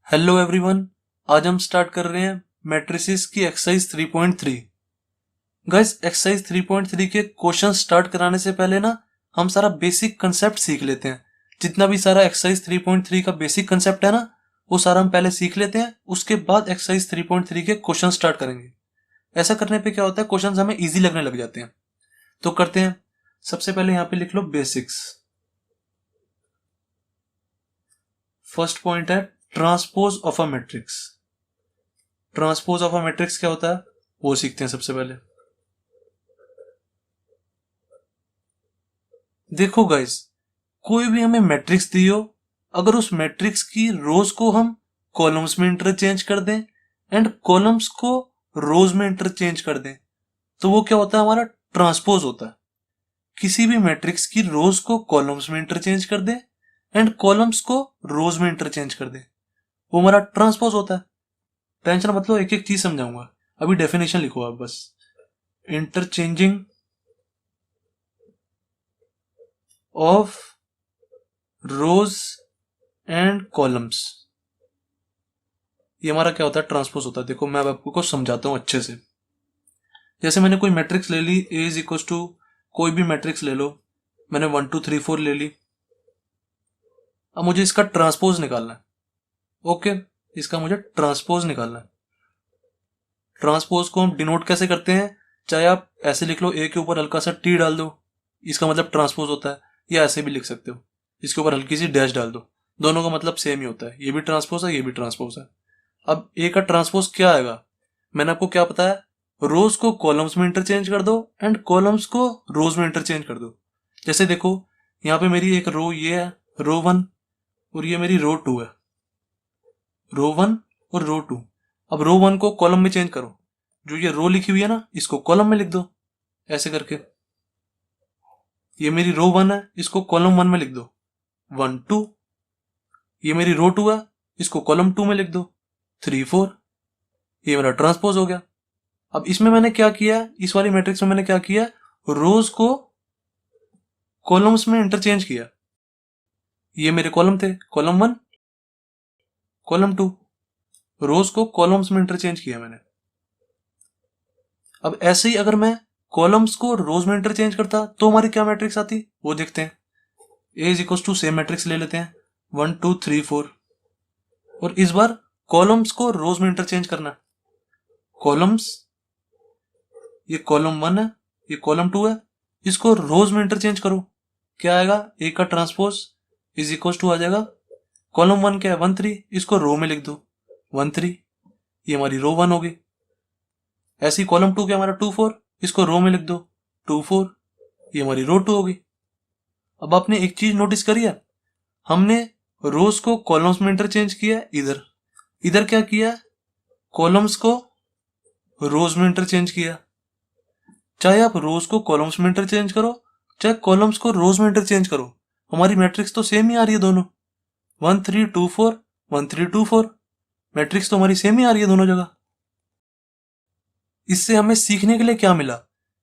Hello everyone. आज हम start कर रहे हैं मैट्रिसेस की एक्सरसाइज 3.3। गाइस, एक्सरसाइज 3.3 के क्वेश्चन स्टार्ट कराने से पहले ना हम सारा बेसिक कंसेप्ट सीख लेते हैं। जितना भी सारा एक्सरसाइज 3.3 का बेसिक कंसेप्ट है ना, वो सारा हम पहले सीख लेते हैं। उसके बाद एक्सरसाइज 3.3 के क्वेश्चन स्टार्ट करेंगे। ऐसा करने पे क्या होता है, क्वेश्चन हमें ईजी लगने लग जाते हैं। तो करते हैं। सबसे पहले यहाँ पे लिख लो बेसिक्स। फर्स्ट पॉइंट है transpose of a matrix. Transpose of a matrix क्या होता है वो सीखते हैं सबसे पहले। देखो गाइस, कोई भी हमें मैट्रिक्स दी हो, अगर उस मैट्रिक्स की रोज को हम कॉलम्स में इंटरचेंज कर दें एंड कॉलम्स को रोज में इंटरचेंज कर दें, तो वो क्या होता है, हमारा ट्रांसपोज होता है। किसी भी मैट्रिक्स की रोज को कॉलम्स में इंटरचेंज कर दें एंड कॉलम्स को रोज में इंटरचेंज कर दें, वो हमारा ट्रांसपोज होता है। टेंशन मत लो, एक एक चीज समझाऊंगा। अभी डेफिनेशन लिखो आप बस। Interchanging of rose and columns, ये हमारा क्या होता है, ट्रांसपोज होता है। देखो मैं अब आपको समझाता हूं अच्छे से। जैसे मैंने कोई मैट्रिक्स ले ली, ए इज इक्वल टू कोई भी मैट्रिक्स ले लो, मैंने 1 2 3 4 ले ली। अब मुझे इसका ट्रांसपोज निकालना है। ओके, इसका मुझे ट्रांसपोज निकालना है। ट्रांसपोज को हम डिनोट कैसे करते हैं, चाहे आप ऐसे लिख लो, ए के ऊपर हल्का सा टी डाल दो, इसका मतलब ट्रांसपोज होता है, या ऐसे भी लिख सकते हो, इसके ऊपर हल्की सी डैश डाल दो, दोनों का मतलब सेम ही होता है। ये भी ट्रांसपोज है, ये भी ट्रांसपोज है। अब ए का ट्रांसपोज क्या आएगा, मैंने आपको क्या बताया, रोज को कॉलम्स में इंटरचेंज कर दो एंड कॉलम्स को रोज में इंटरचेंज कर दो। जैसे देखो, यहाँ पे मेरी एक रो ये है, रो 1, और ये मेरी रो 2 है, रो 1 और रो 2। अब रो 1 को कॉलम में चेंज करो, जो ये रो लिखी हुई है ना, इसको कॉलम में लिख दो ऐसे करके। ये मेरी रो 1 है, इसको कॉलम 1 में लिख दो, 1 2। ये मेरी रो 2 है, इसको कॉलम 2 में लिख दो, 3 4। ये मेरा ट्रांसपोज हो गया। अब इसमें मैंने क्या किया, इस वाली मैट्रिक्स में मैंने क्या किया, रोज को कॉलम्स में इंटरचेंज किया। ये मेरे कॉलम थे, कॉलम 1 कॉलम 2, रोज को कॉलम्स में इंटरचेंज किया मैंने। अब ऐसे ही अगर मैं कॉलम्स को रोज में इंटरचेंज करता तो हमारी क्या मैट्रिक्स आती, वो देखते हैं। A is equal to same matrix ले लेते हैं, 1 2 3 4, और इस बार कॉलम्स को रोज में इंटरचेंज करना है। कॉलम्स, ये कॉलम 1 है, ये कॉलम 2 है, इसको रोज में इंटरचेंज करो, क्या आएगा, ए का ट्रांसपोज इज इक्वल टू आ जाएगा, कॉलम 1 क्या है 1 3, इसको रो में लिख दो 1 3, ये हमारी रो 1 होगी। ऐसी कॉलम 2 क्या हमारा 2 4, इसको रो में लिख दो 2 4, ये हमारी रो 2 होगी। अब आपने एक चीज नोटिस करी है, हमने रोज को कॉलम्स में इंटरचेंज किया, इधर इधर क्या किया, कॉलम्स को रोज में इंटरचेंज किया। चाहे आप रोज को कॉलम्स में इंटरचेंज करो, चाहे कॉलम्स को रोज में इंटरचेंज करो, हमारी मैट्रिक्स तो सेम ही आ रही है दोनों, 1 3 2 4 1 3 2 4, मैट्रिक्स तो हमारी सेम ही आ रही है दोनों जगह। इससे हमें सीखने के लिए क्या मिला,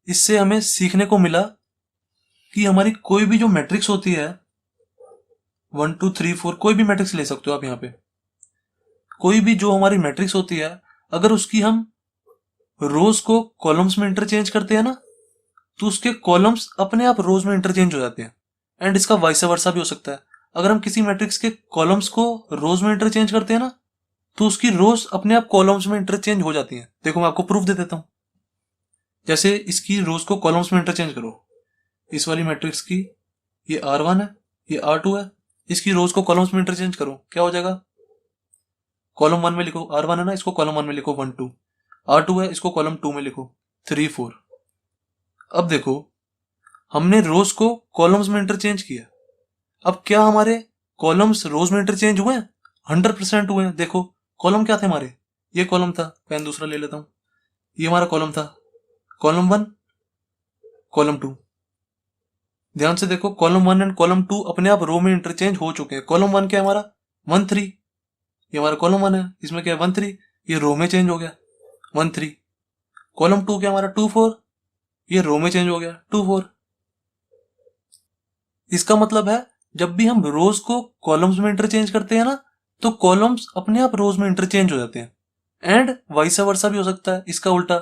इससे हमें सीखने को मिला कि हमारी कोई भी जो मैट्रिक्स होती है, 1 2 3 4, कोई भी मैट्रिक्स ले सकते हो आप। यहाँ पे कोई भी जो हमारी मैट्रिक्स होती है, अगर उसकी हम रोज को कॉलम्स में इंटरचेंज करते हैं ना, तो उसके कॉलम्स अपने आप रोज में इंटरचेंज हो जाते हैं। एंड इसका वाइस वर्सा भी हो सकता है, अगर हम किसी मैट्रिक्स के कॉलम्स को रोज में इंटरचेंज करते हैं ना, तो उसकी रोज अपने आप कॉलम्स में इंटरचेंज हो जाती हैं। देखो मैं आपको प्रूफ दे देता हूं। जैसे इसकी रोज को कॉलम्स में इंटरचेंज करो, इस वाली मैट्रिक्स की, ये R1 है, ये R2 है, इसकी रोज को कॉलम्स में इंटरचेंज करो, क्या हो जाएगा, कॉलम 1 में लिखो, R1 है ना, इसको कॉलम 1 में लिखो 1 2, R2 है, इसको कॉलम 2 में लिखो 3 4। अब देखो, हमने रोज को कॉलम्स में इंटरचेंज किया। अब क्या हमारे कॉलम्स रोज में इंटरचेंज हुए, 100% हुए हैं। देखो कॉलम क्या थे हमारे, ये कॉलम था, पेन दूसरा ले लेता हूं, ये हमारा कॉलम था, कॉलम 1 कॉलम 2। ध्यान से देखो, कॉलम 1 एंड कॉलम 2 अपने आप रो में इंटरचेंज हो चुके हैं। कॉलम 1 क्या है हमारा 1 3, ये हमारा कॉलम 1 है, इसमें क्या है 1 3, ये रो में चेंज हो गया 1 3। कॉलम 2 क्या हमारा 2 4, ये रो में चेंज हो गया 2 4। इसका मतलब है, जब भी हम रोज को कॉलम्स में इंटरचेंज करते हैं ना, तो कॉलम्स अपने आप रोज में इंटरचेंज हो जाते हैं। एंड वाइस वर्सा भी हो सकता है, इसका उल्टा,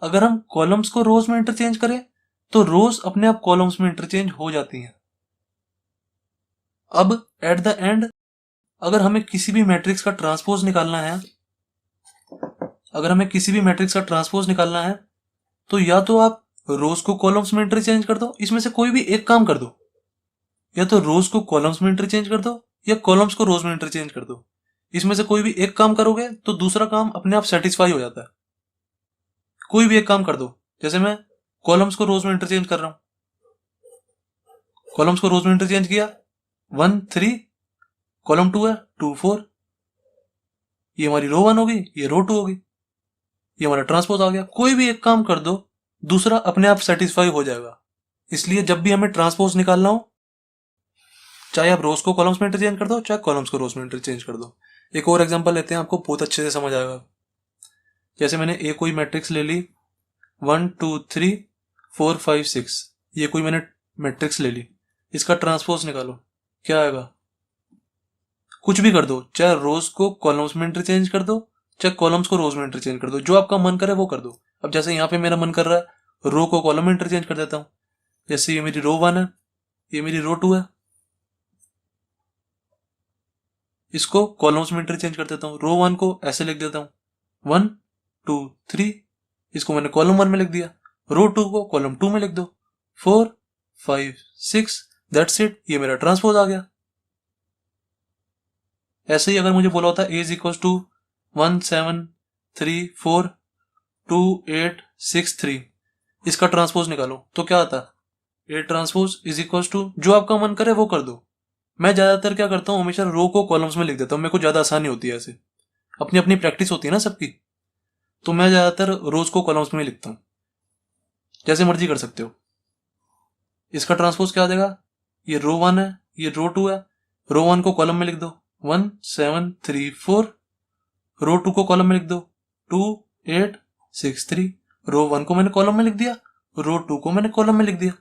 अगर हम कॉलम्स को रोज में इंटरचेंज करें तो रोज अपने आप कॉलम्स में इंटरचेंज हो जाती हैं। अब एट द एंड अगर हमें किसी भी मैट्रिक्स का ट्रांसपोज निकालना है, तो या तो आप रोज को कॉलम्स में इंटरचेंज कर दो, इसमें से कोई भी एक काम कर दो, या तो रोज को कॉलम्स में इंटरचेंज कर दो या कॉलम्स को रोज में इंटरचेंज कर दो। इसमें से कोई भी एक काम करोगे तो दूसरा काम अपने आप सेटिस्फाई हो जाता है। कोई भी एक काम कर दो, जैसे मैं कॉलम्स को रोज में इंटरचेंज कर रहा हूं, कॉलम्स को रोज में इंटरचेंज किया, 1 3, कॉलम 2 है 2 4, ये हमारी रो 1 होगी, ये रो 2 होगी, ये हमारा ट्रांसपोज आ गया। कोई भी एक काम कर दो, दूसरा अपने आप सेटिस्फाई हो जाएगा। इसलिए जब भी हमें ट्रांसपोज निकालना हो, चाहे आप रोज को कॉलम्स में इंटरचेंज कर दो, चाहे कॉलम्स को रोज में इंटरचेंज कर दो। एक और एग्जांपल लेते हैं, आपको बहुत अच्छे से समझ आएगा। जैसे मैंने ए कोई मैट्रिक्स ले ली, 1 2 3 4 5 6, ये कोई मैंने मैट्रिक्स ले ली, इसका ट्रांसपोज निकालो, क्या आएगा? कुछ भी कर दो, चाहे रोज को कॉलम्स में इंटरचेंज कर दो, चाहे कॉलम्स को रोज में इंटरचेंज कर दो, जो आपका मन करे वो कर दो। अब जैसे यहाँ पे मेरा मन कर रहा है रो को कॉलम में इंटरचेंज कर देता हूं। जैसे ये मेरी रो 1 है, ये मेरी रो 2 है, इसको कॉलम्स में इंटरचेंज कर देता हूँ। रो 1 को ऐसे लिख देता हूं 1 2 3, इसको मैंने कॉलम 1 में लिख दिया। रो 2 को कॉलम 2 में लिख दो, 4 5 6, दैट्स इट, ये मेरा ट्रांसपोज आ गया। ऐसे ही अगर मुझे बोला होता ए इज इक्वल टू 1 7 3 4 2 8 6 3, इसका ट्रांसपोज निकालो, तो क्या आता? A transpose is equal to, जो आपका मन करे वो कर दो। मैं ज्यादातर क्या करता हूँ, हमेशा रो को कॉलम्स में लिख देता हूँ, मेरे को ज्यादा आसानी होती है। ऐसे अपनी अपनी प्रैक्टिस होती है ना सबकी, तो मैं ज्यादातर रोज को कॉलम्स में लिखता हूँ। जैसे मर्जी कर सकते हो। इसका ट्रांसपोज क्या आ जाएगा? ये रो 1 है, ये रो 2 है, रो 1 को कॉलम में लिख दो 1 7 3 4, रो 2 को कॉलम में लिख दो 2 8 6 3, रो 1 को मैंने कॉलम में लिख दिया, रो 2 को मैंने कॉलम में लिख दिया,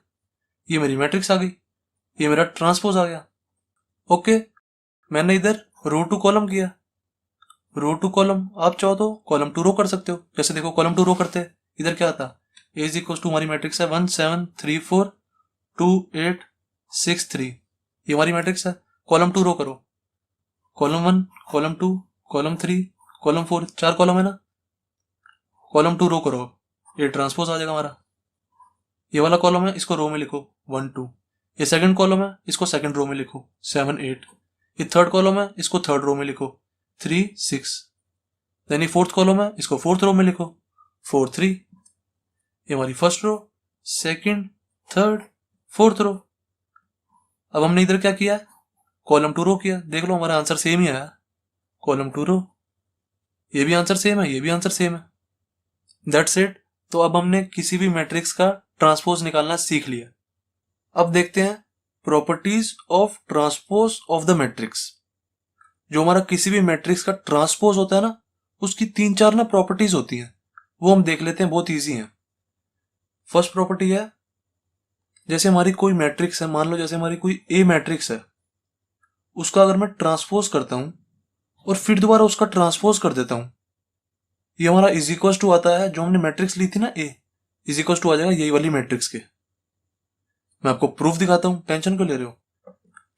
ये मेरी मैट्रिक्स आ गई, ये मेरा ट्रांसपोज आ गया। ओके, मैंने इधर रो 2 कॉलम किया, रो 2 कॉलम, आप चाहो तो कॉलम 2 रो कर सकते हो। जैसे देखो कॉलम 2 रो करते हैं, इधर क्या आता? ए इज इक्वल टू, हमारी मैट्रिक्स है 1 7 3 4 2 8 6 3, ये हमारी मैट्रिक्स है। कॉलम 2 रो करो, column 1 column 2 column 3 column 4, 4 column है ना, कॉलम 2 रो करो, ये ट्रांसपोज आ जाएगा हमारा। ये वाला कॉलम है, इसको रो में लिखो 1 2, ये सेकंड कॉलम है, इसको सेकंड रो में लिखो 7 8, ये थर्ड कॉलम है, इसको थर्ड रो में लिखो 3 6, देन ये फोर्थ कॉलम है, इसको फोर्थ रो में लिखो 4 3, ये हमारी first row, second third fourth row. अब हमने इधर क्या किया? कॉलम 2 रो किया, देख लो हमारा आंसर सेम ही आया, कॉलम 2 रो, ये भी आंसर सेम है, ये भी आंसर सेम है, दैट्स इट। तो अब हमने किसी भी मैट्रिक्स का ट्रांसपोज निकालना सीख लिया। अब देखते हैं properties of transpose of the matrix. जो हमारा किसी भी मैट्रिक्स का ट्रांसपोज होता है ना, उसकी 3-4 ना प्रॉपर्टीज होती हैं, वो हम देख लेते हैं, बहुत इजी है। फर्स्ट प्रॉपर्टी है, जैसे हमारी कोई मैट्रिक्स है, मान लो जैसे हमारी कोई ए मैट्रिक्स है, उसका अगर मैं ट्रांसपोज करता हूं और फिर दोबारा उसका ट्रांसपोज कर देता हूं, ये हमारा इज इक्वल टू आता है, जो हमने मैट्रिक्स ली थी ना ए, इज इक्वल टू आ जाएगा यही वाली मैट्रिक्स के। मैं आपको प्रूफ दिखाता हूं, टेंशन क्यों ले रहे हो?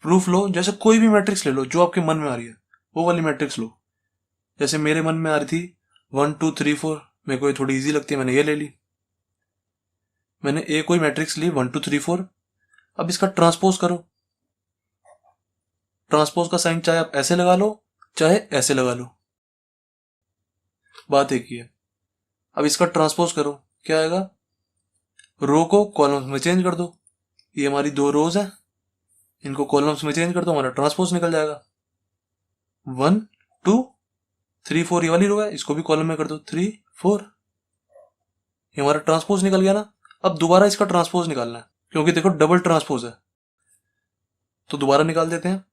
प्रूफ लो, जैसे कोई भी मैट्रिक्स ले लो जो आपके मन में आ रही है, वो वाली मैट्रिक्स लो। जैसे मेरे मन में आ रही थी 1 2 3 4, मेरे को ये थोड़ी इजी लगती है, मैंने ये ले ली। मैंने ए कोई मैट्रिक्स ली 1 2 3 4, अब इसका ट्रांसपोज करो। ट्रांसपोज का साइन चाहे आप ऐसे लगा लो, चाहे ऐसे लगा लो, बात एक ही है। अब इसका ट्रांसपोज करो, क्या आएगा? रो को कॉलम्स में चेंज कर दो, ये हमारी 2 रोज है, इनको कॉलम्स में चेंज कर दो, हमारा ट्रांसपोज निकल जाएगा। 1 2 3 4, ये वाली रो है, इसको भी कॉलम में कर दो 3 4, ये हमारा ट्रांसपोज निकल गया ना। अब दोबारा इसका ट्रांसपोज निकालना है, क्योंकि देखो डबल ट्रांसपोज है, तो दोबारा निकाल देते हैं।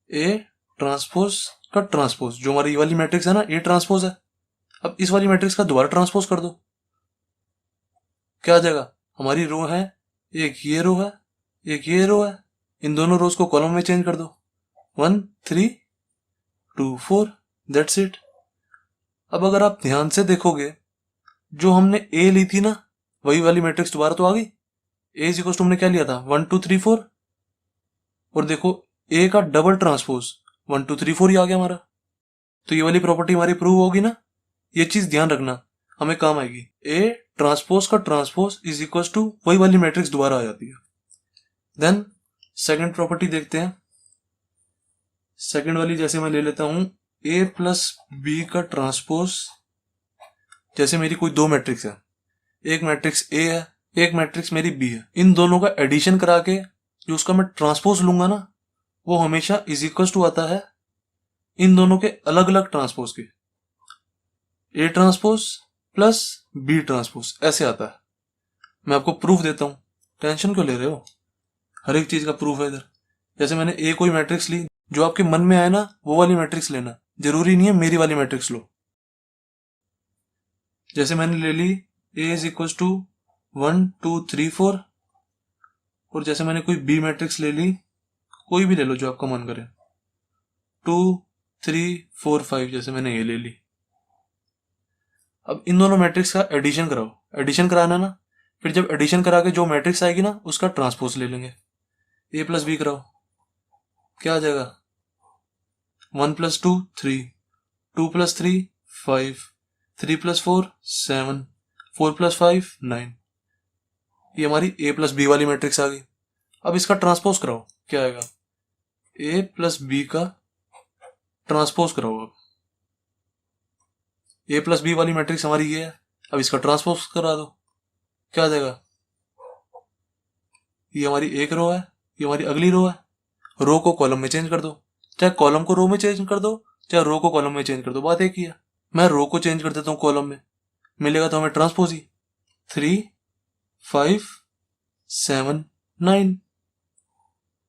ए ट्रांसपोज का ट्रांसपोज, जो हमारी ये वाली मैट्रिक्स है ना, ए ट्रांसपोज है, अब इस वाली मैट्रिक्स का दोबारा ट्रांसपोज कर दो, क्या आ जाएगा? हमारी रो है, एक ये रो है, एक ये रो है, इन दोनों रोज को कॉलम में चेंज कर दो 1 3 2 4, दैट्स इट। अब अगर आप ध्यान से देखोगे, जो हमने ए ली थी ना, वही वाली मैट्रिक्स दोबारा तो आ गई। ए इज इक्वल टू हमने क्या लिया था, 1 2 3 4, और देखो ए का डबल ट्रांसपोज 1 2 3 4 ही आ गया हमारा। तो ये वाली प्रॉपर्टी हमारी प्रूव होगी ना, ये चीज ध्यान रखना, हमें काम आएगी। ए ट्रांसपोज का ट्रांसपोज इज इक्वल टू वही वाली मैट्रिक्स दोबारा आ जाती है। देन सेकंड प्रॉपर्टी देखते हैं। सेकंड वाली जैसे मैं ले लेता हूं, ए प्लस बी का ट्रांसपोज, जैसे मेरी कोई दो मैट्रिक्स है, एक मैट्रिक्स ए है, एक मैट्रिक्स मेरी बी है, इन दोनों का एडिशन करा के जो उसका मैं ट्रांसपोज लूंगा ना, वो हमेशा इज इक्वल टू आता है इन दोनों के अलग अलग ट्रांसपोज के। A transpose plus B transpose ऐसे आता है। मैं आपको प्रूफ देता हूं, टेंशन क्यों ले रहे हो, हर एक चीज का प्रूफ है इधर। जैसे मैंने ए कोई मैट्रिक्स ली, जो आपके मन में आए ना वो वाली मैट्रिक्स लेना, जरूरी नहीं है मेरी वाली मैट्रिक्स लो। जैसे मैंने ले ली ए इज इक्वल टू 1 2 3 4, और जैसे मैंने कोई बी मैट्रिक्स ले ली, कोई भी ले लो जो आपका मन करे, 2 3 4 5, जैसे मैंने ये ले ली। अब इन दोनों मैट्रिक्स का एडिशन कराओ, एडिशन कराना ना, फिर जब एडिशन करा के जो मैट्रिक्स आएगी ना उसका ट्रांसपोज ले लेंगे। ए प्लस बी कराओ, क्या आ जाएगा, 1 प्लस 2 3, 2 प्लस 3 5, 3 प्लस 4 7, 4 प्लस 5 9। ये हमारी ए प्लस बी वाली मैट्रिक्स आ गई। अब इसका ट्रांसपोज कराओ, क्या आएगा, ए प्लस बी का ट्रांसपोज कराओ। अब ए प्लस बी वाली मैट्रिक्स हमारी ये है, अब इसका ट्रांसपोज करा दो, क्या आ जाएगा, ये हमारी एक रो है, ये हमारी अगली रो है। रो को कॉलम में चेंज कर दो, चाहे कॉलम को रो में चेंज कर दो, चाहे रो को कॉलम में चेंज कर दो, बात एक ही है। मैं रो को चेंज कर देता हूँ कॉलम में, मिलेगा तो हमें ट्रांसपोज ही 3 5 7 9।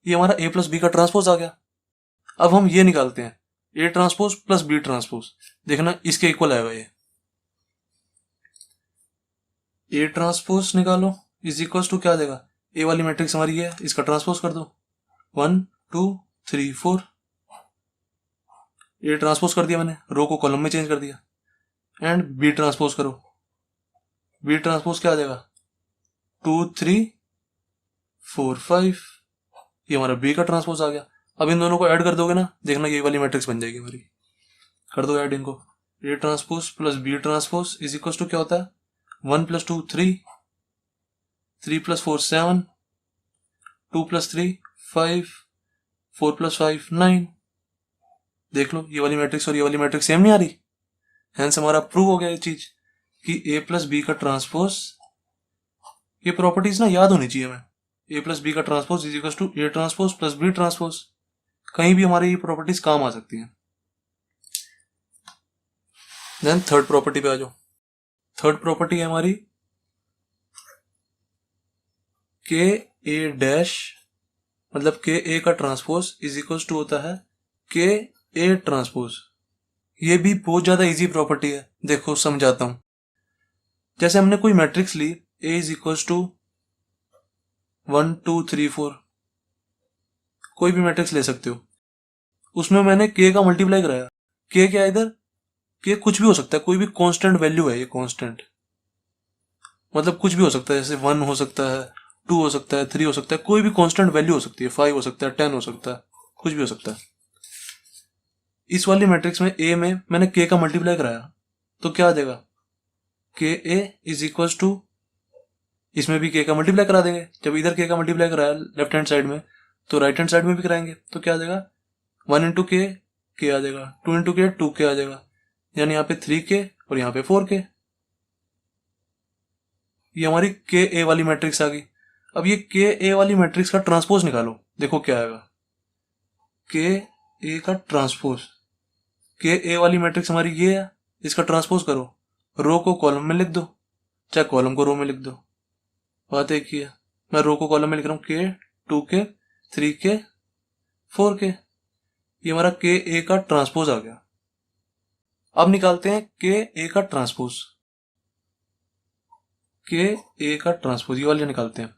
ये हमारा ए प्लस बी का ट्रांसपोज आ गया। अब हम ये निकालते हैं, A transpose plus B transpose, देखना इसके इक्वल आएगा ये। ए ट्रांसपोज निकालो इज इक्वल टू क्या आ जाएगा, ए वाली मैट्रिक्स हमारी है, इसका ट्रांसपोज कर दो 1 2 3 4। ए ट्रांसपोज कर दिया मैंने, रो को कॉलम में चेंज कर दिया। एंड बी ट्रांसपोज करो, बी ट्रांसपोज क्या आ जाएगा, 2 3 4 5। ये हमारा बी का ट्रांसपोज आ गया। अब इन दोनों को ऐड कर दोगे ना, देखना ये वाली मैट्रिक्स बन जाएगी हमारी। कर दो ऐड इनको, A transpose plus B transpose is equal to क्या होता है, 1 प्लस 2 3, 3 प्लस 4 7, 2 प्लस 3 5, 4 प्लस 5 9। देख लो ये वाली मैट्रिक्स और ये वाली मैट्रिक्स सेम नहीं आ रही, हेंस हमारा प्रूव हो गया ये चीज कि ए प्लस बी का ट्रांसपोज, ये प्रॉपर्टीज ना याद होनी चाहिए हमें। ए प्लस बी का transpose is equal to A transpose plus B transpose, कहीं भी हमारी ये प्रॉपर्टीज काम आ सकती हैं। देन थर्ड प्रॉपर्टी पे आ जाओ। थर्ड प्रॉपर्टी है हमारी के ए डैश, मतलब के ए का ट्रांसपोज इज इक्वल टू होता है के ए ट्रांसपोज। ये भी बहुत ज्यादा इजी प्रॉपर्टी है, देखो समझाता हूं। जैसे हमने कोई मैट्रिक्स ली, ए इज इक्वल टू 1 2 3 4, कोई भी मैट्रिक्स ले सकते हो, उसमें मैंने के का मल्टीप्लाई कराया। के क्या है इधर, के कुछ भी हो सकता है, कोई भी कांस्टेंट वैल्यू है ये, कांस्टेंट मतलब कुछ भी हो सकता है, जैसे 1 हो सकता है, 2 हो सकता है, 3 हो सकता है, कोई भी कांस्टेंट वैल्यू हो सकती है, 5 हो सकता है, 10 हो सकता है, कुछ भी हो सकता है। इस वाली मैट्रिक्स में ए में मैंने के का मल्टीप्लाई कराया, तो क्या आ जाएगा, K A is equal to, इसमें भी के का मल्टीप्लाई करा देंगे। जब इधर के का मल्टीप्लाई कराया लेफ्ट हैंड साइड में, तो राइट हैंड साइड में भी कराएंगे, तो क्या आ जाएगा, 1 इंटू के आ जाएगा, 2 इंटू के 2 के आ जाएगा, यानी यहाँ पे 3 के और यहाँ पे 4 के। ये हमारी के ए वाली मैट्रिक्स आ गई। अब ये के ए वाली मैट्रिक्स का ट्रांसपोज निकालो, देखो क्या आएगा, के ए का ट्रांसपोज। के ए वाली मैट्रिक्स हमारी ये है, इसका ट्रांसपोज करो, रो को कॉलम में लिख दो, चाहे कॉलम को रो में लिख दो, बात एक ही है। मैं रो को कॉलम में लिख रहा हूँ, के 2 के 3 के 4 के। ये हमारा के ए का ट्रांसपोज आ गया। अब निकालते हैं के ए का ट्रांसपोज, के ए का ट्रांसपोज, ये वाले निकालते हैं।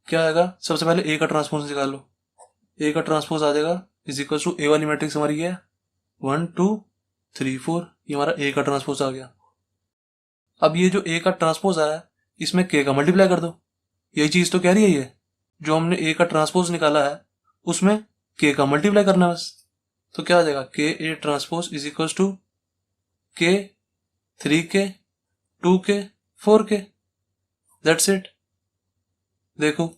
क्या आएगा, सबसे पहले ए का ट्रांसपोज निकालो, ए का ट्रांसपोज आ जाएगा इज इक्वल टू, ए वाली मैट्रिक्स हमारी है 1 2 3 4, ये हमारा ए का ट्रांसपोज आ गया। अब ये जो ए का ट्रांसपोज आया इसमें के का मल्टीप्लाई कर दो। यही चीज तो कह रही है ये, जो हमने ए का ट्रांसपोज निकाला है उसमें के का मल्टीप्लाई करना है बस। तो क्या आ जाएगा, K A transpose is equal to K 3k 2k 4k, that's it. देखो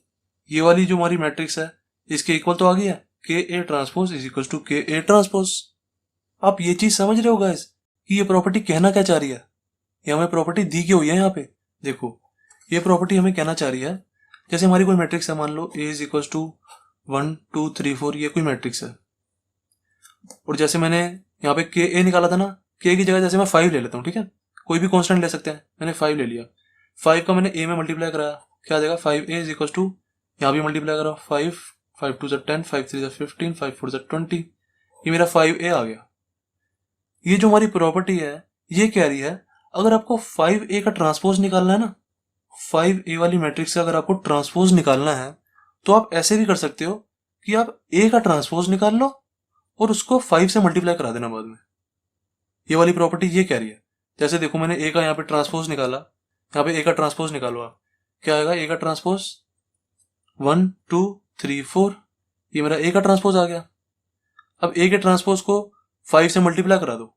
ये वाली जो हमारी मैट्रिक्स है इसके इक्वल तो आ गई है, K A transpose is equal to K A transpose. आप ये चीज समझ रहे हो गाइस कि ये प्रॉपर्टी कहना क्या चाह रही है, ये हमें प्रॉपर्टी दी क्यों हुई है यहाँ पे। देखो ये प्रॉपर्टी हमें कहना चाह रही है, जैसे हमारी कोई मैट्रिक्स है, मान लो ए इज इक्वल टू 1 2 3 4, ये कोई मैट्रिक्स है। और जैसे मैंने यहाँ पे के ए निकाला था ना, के की जगह जैसे मैं 5 ले लेता हूँ, ठीक है, कोई भी कॉन्स्टेंट ले सकते हैं, मैंने 5 ले लिया। 5 का मैंने ए में मल्टीप्लाई कराया, क्या आ जाएगा 5a इज इक्वल टू, यहाँ भी मल्टीप्लाई करा 5 5 2 10 5 3 15 5 4 20, ये मेरा 5a आ गया। ये जो हमारी प्रॉपर्टी है ये कह रही है अगर आपको 5a का ट्रांसपोज निकालना है ना, 5a वाली मैट्रिक्स का अगर आपको ट्रांसपोज निकालना है तो आप ऐसे भी कर सकते हो कि आप a का ट्रांसपोज निकाल लो और उसको 5 से मल्टीप्लाई करा देना बाद में। ये वाली प्रॉपर्टी ये कह रही है, जैसे देखो मैंने a का यहाँ पे ट्रांसपोज निकाला, यहाँ पे a का ट्रांसपोज निकालो आप, क्या आएगा a का ट्रांसपोज 1 2 3 4, ये मेरा a का ट्रांसपोज आ गया। अब a के ट्रांसपोज को 5 से मल्टीप्लाई करा दो,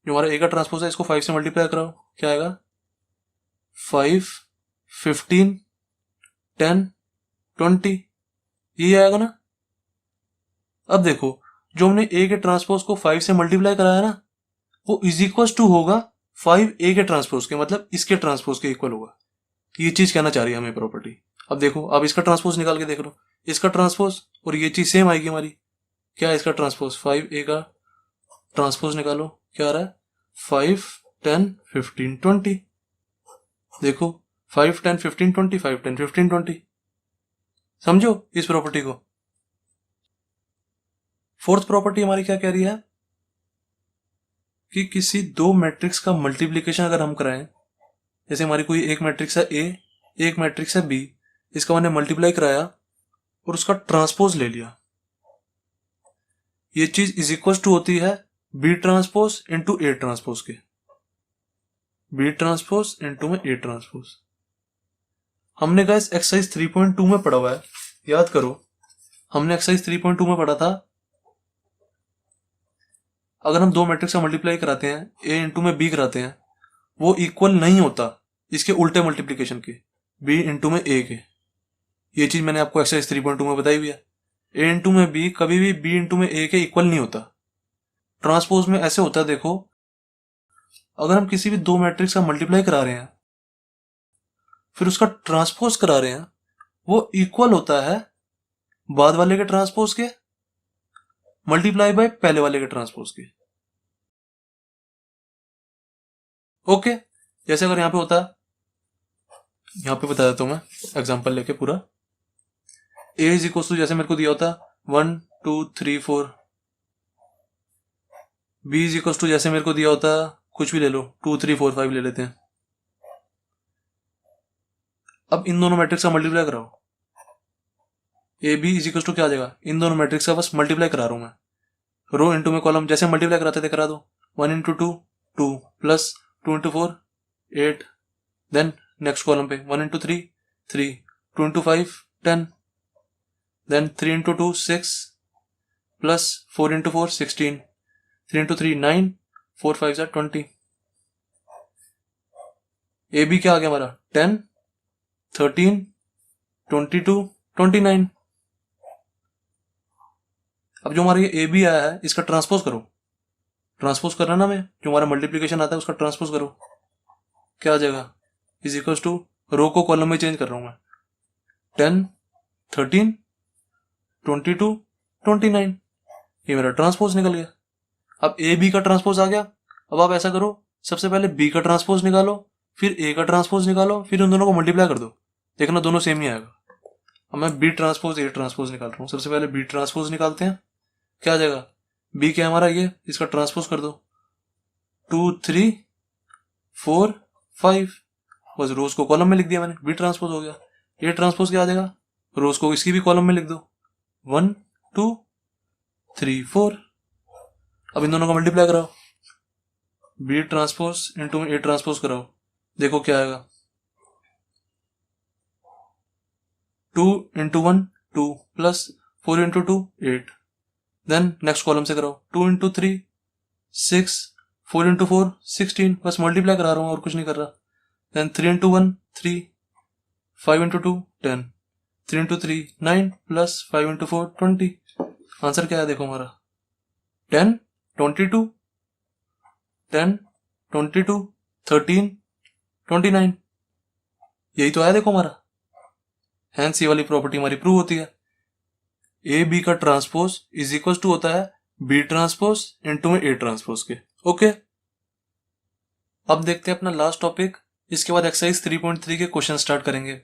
जो हमारा a का ट्रांसपोज है इसको 5 से मल्टीप्लाई कराओ, क्या आएगा 5 15 10 20, ये आएगा ना। अब देखो जो हमने a के ट्रांसपोज को 5 से मल्टीप्लाई कराया ना, वो इज इक्वल टू होगा 5a के ट्रांसपोज के, मतलब इसके ट्रांसपोज के इक्वल होगा। ये चीज कहना चाह रही है हमें प्रॉपर्टी। अब देखो अब इसका ट्रांसपोज निकाल के देख लो, इसका ट्रांसपोज और ये चीज सेम आएगी हमारी, क्या है इसका ट्रांसपोज, 5a का ट्रांसपोज निकालो, क्या आ रहा है 5 10 15 20, देखो 5 10 15 20 5 10 15 20, समझो इस प्रॉपर्टी को। फोर्थ प्रॉपर्टी हमारी क्या कह रही है कि किसी दो मैट्रिक्स का मल्टीप्लीकेशन अगर हम कराएं, जैसे हमारी कोई एक मैट्रिक्स है ए, एक मैट्रिक्स है बी, इसका मैंने मल्टीप्लाई कराया और उसका ट्रांसपोज ले लिया, ये चीज इज इक्वल टू होती है B transpose into A transpose के, बी ट्रांसपोज इंटू में ए ट्रांसपोज। हमने गाइस एक्सरसाइज 3.2 में पढ़ा हुआ है, याद करो हमने एक्सरसाइज 3.2 में पढ़ा था, अगर हम दो मैट्रिक्स का मल्टीप्लाई कराते हैं, ए इंटू में बी कराते हैं, वो इक्वल नहीं होता इसके उल्टे मल्टीप्लीकेशन के, बी इंटू में ए के। ये चीज मैंने आपको एक्सरसाइज 3.2 में बताई हुई है। ए इंटू में बी कभी भी बी इंटू में ए के इक्वल नहीं होता। ट्रांसपोज में ऐसे होता है, देखो अगर हम किसी भी दो मैट्रिक्स का मल्टीप्लाई करा रहे हैं फिर उसका ट्रांसपोज करा रहे हैं, वो इक्वल होता है बाद वाले के ट्रांसपोज के मल्टीप्लाई बाय पहले वाले के ट्रांसपोज के। ओके, जैसे अगर यहां पे होता, यहां पे बता देता हूं मैं एग्जांपल लेके पूरा, ए इज इक्वल टू जैसे मेरे को दिया होता 1 2 3 4, बी इज इक्वल टू जैसे मेरे को दिया होता कुछ भी ले लो 2 3 4 5 ले लेते हैं। अब इन दोनों मैट्रिक्स का मल्टीप्लाई कराओ, A B is equal to क्या आ जाएगा, इन दोनों मैट्रिक्स का बस मल्टीप्लाई करा रहा हूं मैं, रो इंटू में कॉलम जैसे मल्टीप्लाई कराते थे करा दो, 1 into 2 2 plus 2 into 4 8, then next column पे 1 into 3 3, 2 into 5 10, then 3 into 2 6 plus 4 into 4 16, 3 into 3 9, 4 5 20। A B क्या आ गया हमारा 10 13 22 29। अब जो हमारा ये ए बी आया है इसका ट्रांसपोज करो, ट्रांसपोज करना ना, मैं जो हमारा मल्टीप्लीकेशन आता है उसका ट्रांसपोज करो, क्या आ जाएगा इज इक्वल टू, रो को कॉलम में चेंज कर रहा हूं मैं, 10 13 22 29, ये मेरा ट्रांसपोज निकल गया। अब ए बी का ट्रांसपोज आ गया। अब आप ऐसा करो, सबसे पहले बी का ट्रांसपोज निकालो, फिर ए का ट्रांसपोज निकालो, फिर उन दोनों को मल्टीप्लाई कर दो, देखना दोनों सेम ही आएगा। अब मैं बी ट्रांसपोज ए ट्रांसपोज निकाल रहा हूँ, सबसे पहले बी ट्रांसपोज निकालते हैं, क्या आ जाएगा बी क्या हमारा ये, इसका ट्रांसपोज कर दो 2 3 4 5, बस रोज को कॉलम में लिख दिया मैंने, बी ट्रांसपोज हो गया। ए ट्रांसपोज क्या आ जाएगा, रोज को इसकी भी कॉलम में लिख दो 1 2 3 4, अब इन दोनों का मल्टीप्लाई कराओ, B transpose into A transpose कराओ, देखो क्या आएगा। 2 into 1 2 plus 4 into 2 8। Then next column से कराओ, 2 इंटू 3 6, 4 इंटू 4 16, बस मल्टीप्लाई करा रहा हूँ और कुछ नहीं कर रहा। Then 3 into 1 3, 5 into 2 10, 3 into 3 9 plus 5 into 4 20। Answer क्या है देखो हमारा 10 22 10 22 13 29, यही तो आया देखो हमारा। हैंस ये वाली प्रॉपर्टी हमारी प्रूव होती है। ए बी का ट्रांसपोज इज इक्वल टू होता है बी ट्रांसपोज इंटू में ए ट्रांसपोज के। ओके, अब देखते हैं अपना लास्ट टॉपिक, इसके बाद एक्सरसाइज 3.3 के क्वेश्चन स्टार्ट करेंगे।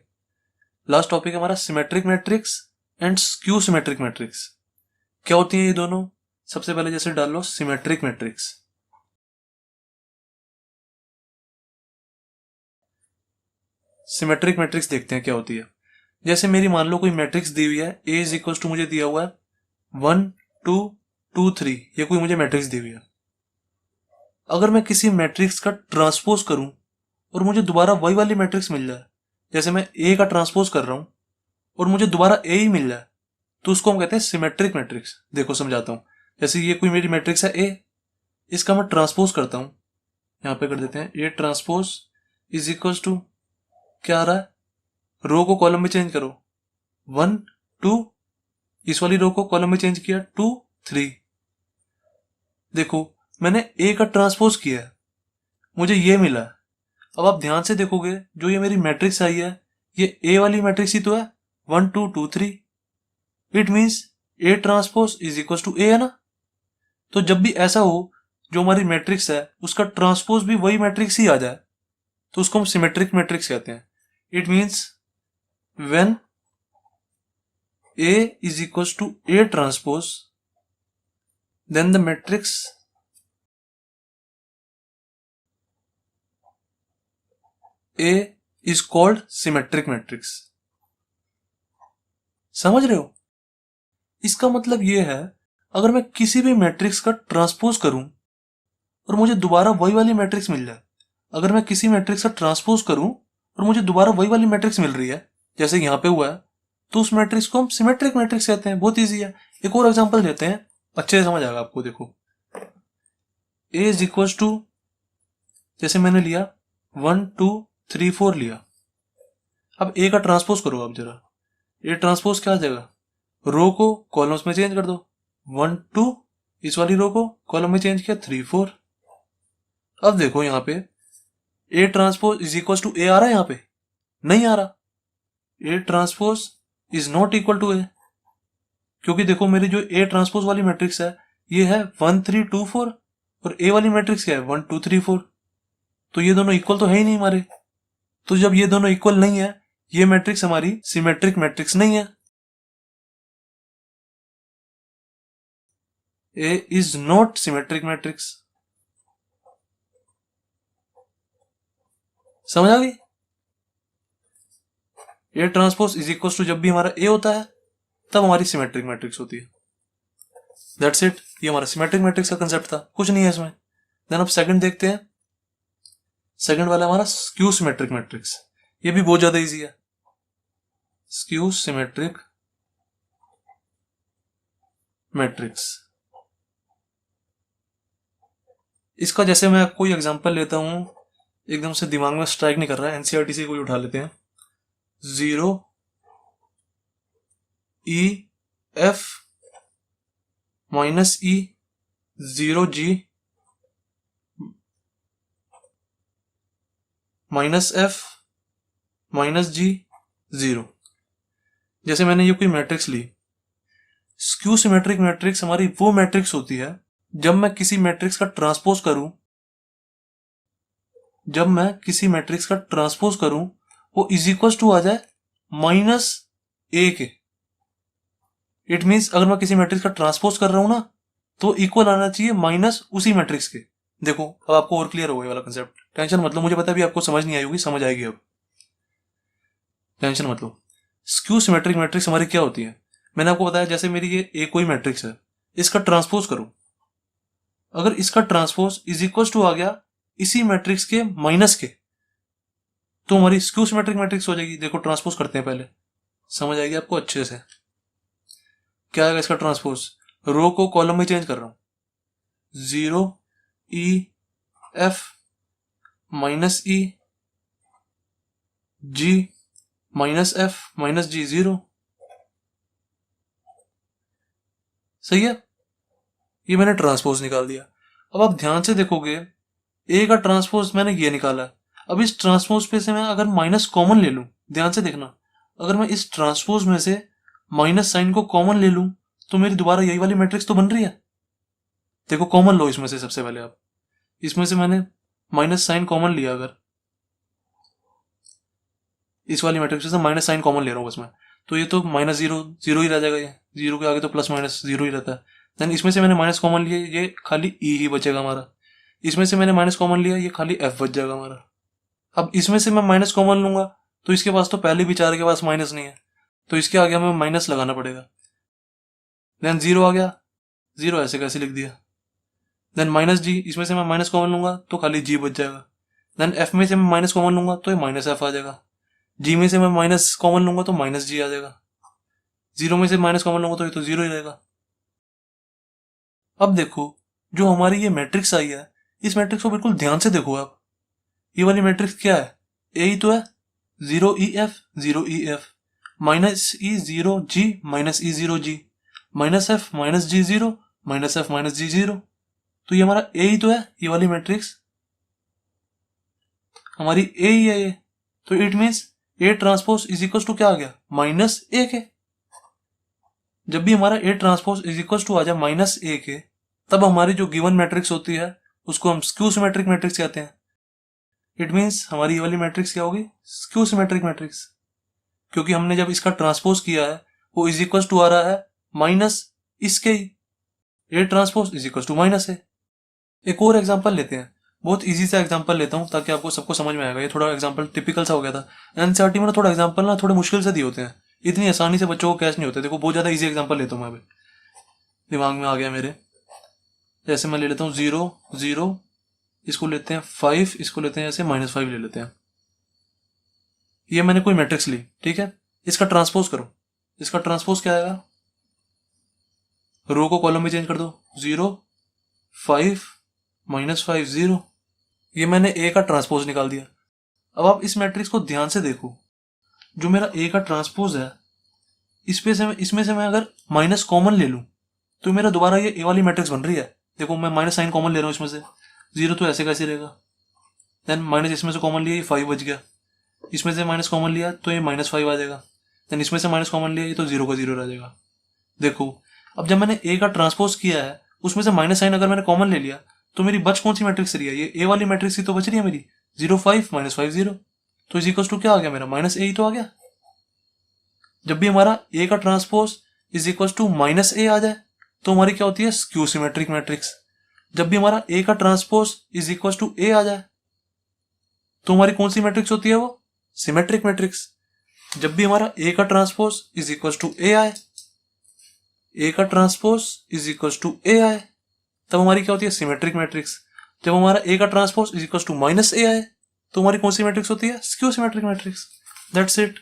लास्ट टॉपिक हमारा symmetric matrix and skew symmetric matrix. क्या होती है ये दोनों? सबसे पहले जैसे डाल लो सिमेट्रिक मैट्रिक्स। सिमेट्रिक मैट्रिक्स देखते हैं क्या होती है। जैसे मेरी मान लो कोई मैट्रिक्स दी हुई है, ए इज इक्वल टू मुझे दिया हुआ है 1 2 2 3, ये कोई मुझे मैट्रिक्स दी हुई है। अगर मैं किसी मैट्रिक्स का ट्रांसपोज करूं और मुझे दोबारा वही वाली मैट्रिक्स मिल जाए, जैसे मैं ए का ट्रांसपोज कर रहा हूं और मुझे दोबारा ए ही मिल जाए, तो उसको हम कहते हैं सिमेट्रिक मैट्रिक्स। देखो समझाता हूं। जैसे ये कोई मेरी मैट्रिक्स है ए, इसका मैं ट्रांसपोज करता हूं, यहां पे कर देते हैं A transpose is equal to, क्या आ रहा है, रो को कॉलम में चेंज करो 1 2, इस वाली रो को कॉलम में चेंज किया 2 3। देखो मैंने ए का ट्रांसपोज किया है, मुझे ये मिला। अब आप ध्यान से देखोगे, जो ये मेरी मैट्रिक्स आई है ये ए वाली मैट्रिक्स ही तो है 1 2 2 3। It means A transpose is equal to A है ना। तो जब भी ऐसा हो जो हमारी मैट्रिक्स है उसका ट्रांसपोज भी वही मैट्रिक्स ही आ जाए, तो उसको हम सिमेट्रिक मैट्रिक्स कहते हैं। It means when A is equals to A transpose, then the matrix A is called symmetric matrix। समझ रहे हो? इसका मतलब यह है, अगर मैं किसी भी मैट्रिक्स का ट्रांसपोज करूं और मुझे दोबारा वही वाली मैट्रिक्स मिल जाए, अगर मैं किसी मैट्रिक्स का ट्रांसपोज करूं और मुझे दोबारा वही वाली मैट्रिक्स मिल रही है, जैसे यहां पे हुआ है, तो उस मैट्रिक्स को हम सिमेट्रिक मैट्रिक्स कहते हैं। बहुत इजी है। एक और एग्जांपल देते हैं, अच्छे से समझ आएगा आपको। देखो A इज इक्वल टू, जैसे मैंने लिया 1 2 3 4 लिया। अब A का ट्रांसपोज करो आप जरा, A ट्रांसपोज क्या आ जाएगा, रो को कॉलम्स में चेंज कर दो 1 2, इस वाली रो को कॉलम में चेंज किया 3 4। अब देखो यहाँ पे A transpose is equal to A आ रहा है, यहाँ पे नहीं आ रहा। A transpose is not equal to A, क्योंकि देखो मेरी जो ए ट्रांसपोज वाली मैट्रिक्स है ये है 1 3 2 4 और ए वाली मैट्रिक्स क्या है 1 2 3 4। तो ये दोनों इक्वल तो है ही नहीं हमारे। तो जब ये दोनों इक्वल नहीं है, ये मैट्रिक्स हमारी सिमेट्रिक मैट्रिक्स नहीं है। A is not symmetric matrix. समझ आ गई? A transpose is equal to जब भी हमारा ए होता है तब हमारी सिमेट्रिक मैट्रिक्स होती है। That's it. ये हमारा सिमेट्रिक मैट्रिक्स का कंसेप्ट था, कुछ नहीं है इसमें। देन अब सेकंड देखते हैं। सेकंड वाला हमारा स्क्यू सिमेट्रिक मैट्रिक्स। ये भी बहुत ज्यादा इजी है। स्क्यू सिमेट्रिक मैट्रिक्स, इसका जैसे मैं कोई एग्जांपल लेता हूं, एकदम से दिमाग में स्ट्राइक नहीं कर रहा है, एनसीईआरटी से कोई उठा लेते हैं। 0 E F minus E 0 G minus F minus G 0। जैसे मैंने ये कोई मैट्रिक्स ली। स्क्यू सिमेट्रिक मैट्रिक्स हमारी वो मैट्रिक्स होती है जब मैं किसी मैट्रिक्स का ट्रांसपोज करूं, जब मैं किसी मैट्रिक्स का ट्रांसपोज करूं वो इज इक्वल टू आ जाए माइनस ए के। इट मीन्स अगर मैं किसी मैट्रिक्स का ट्रांसपोज कर रहा हूं ना, तो इक्वल आना चाहिए माइनस उसी मैट्रिक्स के। देखो अब आपको और क्लियर होगा ये वाला कंसेप्ट। टेंशन मत लो, मुझे पता है अभी आपको समझ नहीं आई होगी, समझ आएगी अब, टेंशन मत लो। स्क्यू सिमेट्रिक मैट्रिक्स हमारी क्या होती है, मैंने आपको बताया जैसे मेरी ये ए कोई मैट्रिक्स है, इसका ट्रांसपोज करो अगर इसका ट्रांसपोज इज इक्वल टू आ गया इसी मैट्रिक्स के माइनस के, तो हमारी स्क्यू सिमेट्रिक मैट्रिक्स हो जाएगी। देखो ट्रांसपोज करते हैं पहले, समझ आएगी आपको अच्छे से। क्या आएगा इसका ट्रांसपोज? रो को कॉलम में चेंज कर रहा हूं, 0 E F minus E G minus F minus G 0। सही है, ये मैंने ट्रांसपोज निकाल दिया। अब आप ध्यान से देखोगे ए का ट्रांसपोज मैंने ये निकाला है। अब इस ट्रांसपोज पे से मैं अगर माइनस कॉमन ले लूं, ध्यान से देखना, अगर मैं इस ट्रांसपोज में से माइनस साइन को कॉमन ले लूं तो मेरी दोबारा यही वाली मैट्रिक्स तो बन रही है। देखो कॉमन लो इसमें से, सबसे पहले आप इसमें से मैंने माइनस साइन कॉमन लिया, अगर इस वाली मैट्रिक्स से माइनस साइन कॉमन ले रहा हूं बस मैं, तो ये तो माइनस 0 0 ही रह जाएगा। ये 0 के आगे तो प्लस माइनस 0 ही रहता है। देन इसमें से मैंने माइनस कॉमन लिया, ये खाली ई ही बचेगा हमारा। इसमें से मैंने माइनस कॉमन लिया, ये खाली एफ बच जाएगा हमारा। अब इसमें से मैं माइनस कॉमन लूंगा तो इसके पास तो पहले भी 4 के पास माइनस नहीं है, तो इसके आगे हमें माइनस लगाना पड़ेगा। देन 0 आ गया, 0 ऐसे कैसे लिख दिया। देन माइनस जी, इसमें से मैं माइनस कॉमन लूंगा तो खाली जी बच जाएगा। देन एफ में से मैं माइनस कॉमन लूंगा तो ये माइनस एफ आ जाएगा। जी में से मैं माइनस कॉमन लूंगा तो माइनस जी आ जाएगा। 0 में से माइनस कॉमन लूंगा तो ये तो 0 ही रहेगा। अब देखो जो हमारी ये मैट्रिक्स आई है, इस मैट्रिक्स को बिल्कुल ध्यान से देखो आप। ये वाली मैट्रिक्स क्या है? ए ही तो है, 0 E F 0 E F minus E 0 G minus E 0 G minus F minus G 0 minus F minus G 0। तो ये हमारा ए ही तो है, ये वाली मैट्रिक्स हमारी ए ही है ये। तो it means A transpose is equal to क्या आ गया? माइनस ए के। जब भी हमारा A transpose is equal to आ जाए माइनस ए के, तब हमारी जो गिवन मैट्रिक्स होती है उसको हम स्क्यू सिमेट्रिक मैट्रिक्स कहते हैं। इट मीन्स हमारी ये वाली मैट्रिक्स क्या होगी? स्क्यू सिमेट्रिक मैट्रिक्स, क्योंकि हमने जब इसका ट्रांसपोज किया है वो इज इक्वल टू आ रहा है माइनस इसके ही, A transpose is equal to minus A. एक और एग्जांपल लेते हैं, बहुत इजी सा एग्जांपल लेता हूं ताकि आपको सबको समझ में आएगा। ये थोड़ा एग्जांपल टिपिकल सा हो गया था। एनसीईआरटी में ना थोड़ा एग्जांपल ना थोड़े मुश्किल से दिए होते हैं, इतनी आसानी से बच्चों को कैच नहीं होते। देखो बहुत ज्यादा इजी एग्जांपल लेता हूं मैं, अभी दिमाग में आ गया मेरे। जैसे मैं ले लेता हूँ 0 0, इसको लेते हैं 5, इसको लेते हैं ऐसे -5 ले लेते हैं। ये मैंने कोई मैट्रिक्स ली, ठीक है, इसका ट्रांसपोज करो। इसका ट्रांसपोज क्या आएगा? रो को कॉलम में चेंज कर दो, 0 5 -5 0। ये मैंने ए का ट्रांसपोज निकाल दिया। अब आप इस मैट्रिक्स को ध्यान से देखो, जो मेरा ए का ट्रांसपोज है इसमें से मैं अगर माइनस कॉमन ले लूं तो मेरा दोबारा ये ए वाली मैट्रिक्स बन रही है। देखो मैं माइनस साइन कॉमन ले रहा हूं इसमें से, 0 तो ऐसे कैसे रहेगा। देन माइनस इसमें से कॉमन लिया, ये 5 बच गया। इसमें से माइनस कॉमन लिया तो ये -5 आ जाएगा। देन इसमें से माइनस कॉमन लिया, ये तो 0 का 0 रह जाएगा। देखो अब जब मैंने ए का ट्रांसपोज किया है उसमें से माइनस साइन अगर मैंने कॉमन ले लिया तो मेरी बच कौन सी मैट्रिक्स रही है? ये ए वाली मैट्रिक्स ही तो बच रही है मेरी, 0 5 -5 0। तो इज इक्वल टू क्या आ गया मेरा? माइनस ए ही तो आ गया। जब भी हमारा ए का transpose is equal to minus A आ जाए तो हमारी क्या होती है? Skew symmetric matrix. जब भी हमारा ए का transpose is equal to A आ जाए तो हमारी कौन सी मैट्रिक्स होती है? वो सिमेट्रिक मैट्रिक्स। जब भी हमारा ए का transpose is equal to A आए, ए का transpose is equal to A आए, तब हमारी क्या होती है? Symmetric matrix. जब हमारा ए का transpose is equal to minus A आए तो हमारी कौन सी मैट्रिक्स होती है? Skew symmetric matrix. That's it.